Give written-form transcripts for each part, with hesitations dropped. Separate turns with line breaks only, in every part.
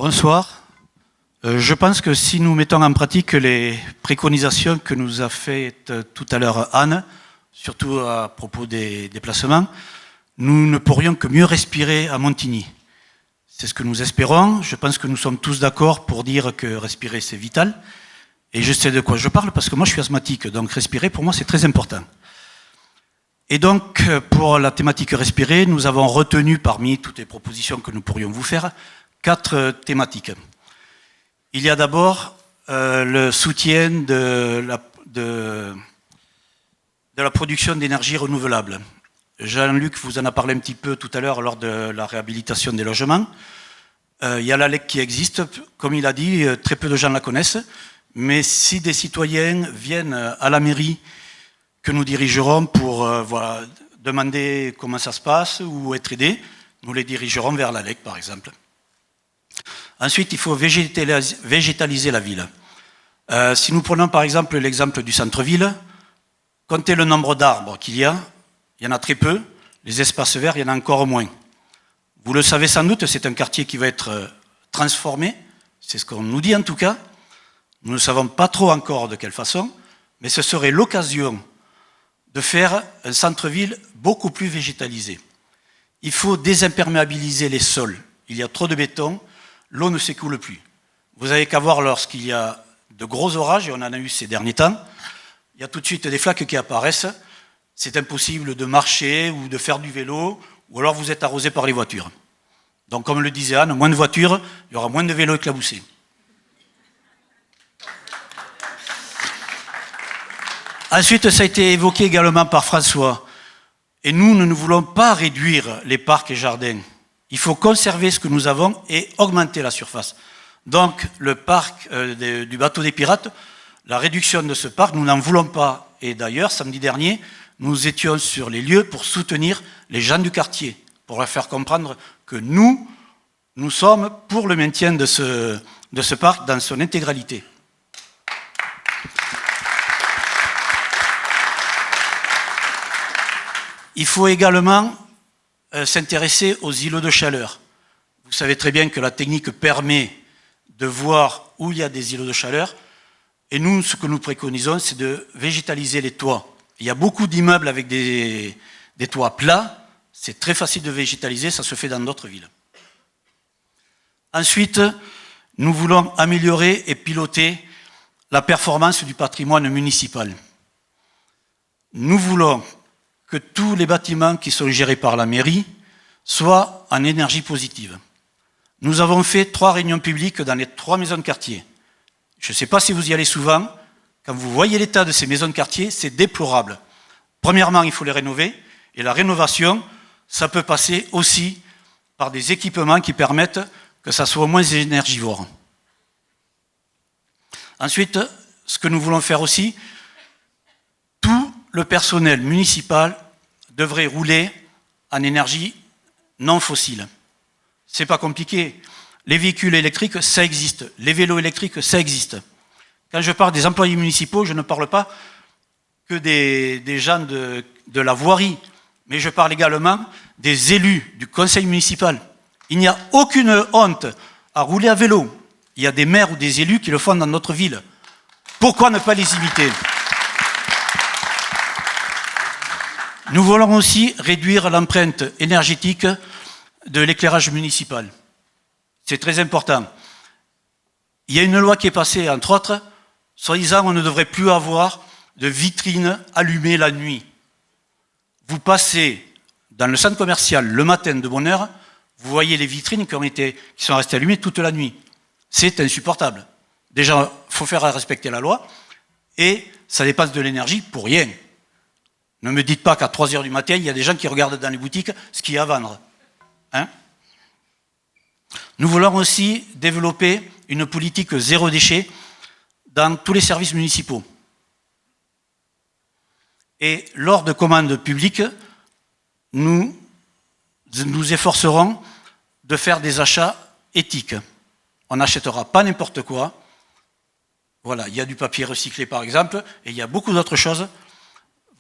Bonsoir. Je pense que si nous mettons en pratique les préconisations que nous a faites tout à l'heure Anne, surtout à propos des déplacements, nous ne pourrions que mieux respirer à Montigny. C'est ce que nous espérons. Je pense que nous sommes tous d'accord pour dire que respirer c'est vital. Et je sais de quoi je parle parce que moi je suis asthmatique, donc respirer pour moi c'est très important. Et donc pour la thématique respirer, nous avons retenu parmi toutes les propositions que nous pourrions vous faire 4 thématiques. Il y a d'abord le soutien de la production d'énergie renouvelable. Jean-Luc vous en a parlé un petit peu tout à l'heure lors de la réhabilitation des logements. Il y a l'ALEC qui existe, comme il a dit, très peu de gens la connaissent, mais si des citoyens viennent à la mairie que nous dirigerons pour demander comment ça se passe ou être aidés, nous les dirigerons vers l'ALEC par exemple. Ensuite, il faut végétaliser la ville. Si nous prenons par exemple l'exemple du centre-ville, comptez le nombre d'arbres qu'il y en a très peu, les espaces verts, il y en a encore moins. Vous le savez sans doute, c'est un quartier qui va être transformé, c'est ce qu'on nous dit en tout cas. Nous ne savons pas trop encore de quelle façon, mais ce serait l'occasion de faire un centre-ville beaucoup plus végétalisé. Il faut désimperméabiliser les sols. Il y a trop de béton, l'eau ne s'écoule plus. Vous n'avez qu'à voir lorsqu'il y a de gros orages, et on en a eu ces derniers temps, il y a tout de suite des flaques qui apparaissent. C'est impossible de marcher ou de faire du vélo, ou alors vous êtes arrosé par les voitures. Donc comme le disait Anne, moins de voitures, il y aura moins de vélos éclaboussés. Ensuite, ça a été évoqué également par François. Et nous ne voulons pas réduire les parcs et jardins. Il faut conserver ce que nous avons et augmenter la surface. Donc, le parc du bateau des pirates, la réduction de ce parc, nous n'en voulons pas. Et d'ailleurs, samedi dernier, nous étions sur les lieux pour soutenir les gens du quartier, pour leur faire comprendre que nous sommes pour le maintien de ce parc dans son intégralité. Il faut également s'intéresser aux îlots de chaleur. Vous savez très bien que la technique permet de voir où il y a des îlots de chaleur. Et nous, ce que nous préconisons, c'est de végétaliser les toits. Il y a beaucoup d'immeubles avec des toits plats. C'est très facile de végétaliser, ça se fait dans d'autres villes. Ensuite, nous voulons améliorer et piloter la performance du patrimoine municipal. Nous voulons que tous les bâtiments qui sont gérés par la mairie soient en énergie positive. Nous avons fait 3 réunions publiques dans les 3 maisons de quartier. Je ne sais pas si vous y allez souvent. Quand vous voyez l'état de ces maisons de quartier, c'est déplorable. Premièrement, il faut les rénover. Et la rénovation, ça peut passer aussi par des équipements qui permettent que ça soit moins énergivore. Ensuite, ce que nous voulons faire aussi, tout le personnel municipal devrait rouler en énergie non fossile. C'est pas compliqué. Les véhicules électriques, ça existe. Les vélos électriques, ça existe. Quand je parle des employés municipaux, je ne parle pas que des gens de la voirie, mais je parle également des élus du conseil municipal. Il n'y a aucune honte à rouler à vélo. Il y a des maires ou des élus qui le font dans notre ville. Pourquoi ne pas les imiter ? Nous voulons aussi réduire l'empreinte énergétique de l'éclairage municipal. C'est très important. Il y a une loi qui est passée, entre autres, soi-disant on ne devrait plus avoir de vitrines allumées la nuit. Vous passez dans le centre commercial le matin de bonne heure, vous voyez les vitrines qui sont restées allumées toute la nuit. C'est insupportable. Déjà, il faut faire respecter la loi et ça dépasse de l'énergie pour rien. Ne me dites pas qu'à 3 heures du matin, il y a des gens qui regardent dans les boutiques ce qu'il y a à vendre. Hein ? Nous voulons aussi développer une politique zéro déchet dans tous les services municipaux. Et lors de commandes publiques, nous nous efforcerons de faire des achats éthiques. On n'achètera pas n'importe quoi. Voilà, il y a du papier recyclé par exemple, et il y a beaucoup d'autres choses.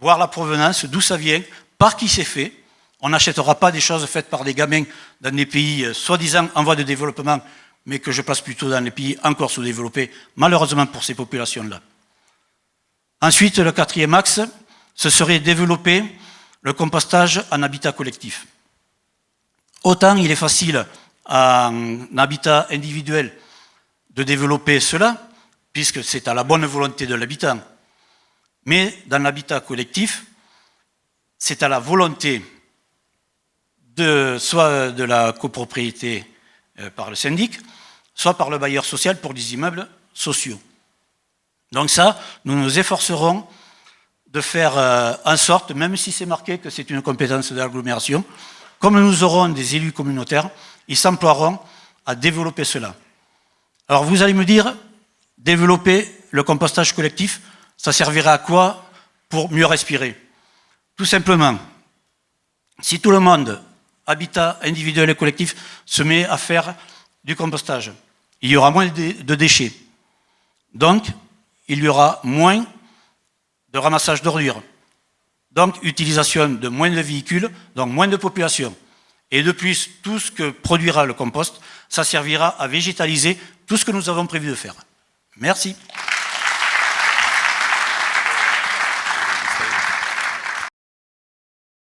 Voir la provenance, d'où ça vient, par qui c'est fait. On n'achètera pas des choses faites par des gamins dans des pays soi-disant en voie de développement mais que je place plutôt dans les pays encore sous-développés, malheureusement pour ces populations-là. Ensuite, le quatrième axe, ce serait développer le compostage en habitat collectif. Autant il est facile en habitat individuel de développer cela, puisque c'est à la bonne volonté de l'habitant. Mais dans l'habitat collectif, c'est à la volonté soit de la copropriété par le syndic, soit par le bailleur social pour des immeubles sociaux. Donc ça, nous nous efforcerons de faire en sorte, même si c'est marqué que c'est une compétence de l'agglomération, comme nous aurons des élus communautaires, ils s'emploieront à développer cela. Alors vous allez me dire, développer le compostage collectif, ça servira à quoi pour mieux respirer? Tout simplement, si tout le monde, habitat individuel et collectif, se met à faire du compostage, il y aura moins de déchets. Donc, il y aura moins de ramassage d'ordures. Donc, utilisation de moins de véhicules, donc moins de population. Et de plus, tout ce que produira le compost, ça servira à végétaliser tout ce que nous avons prévu de faire. Merci.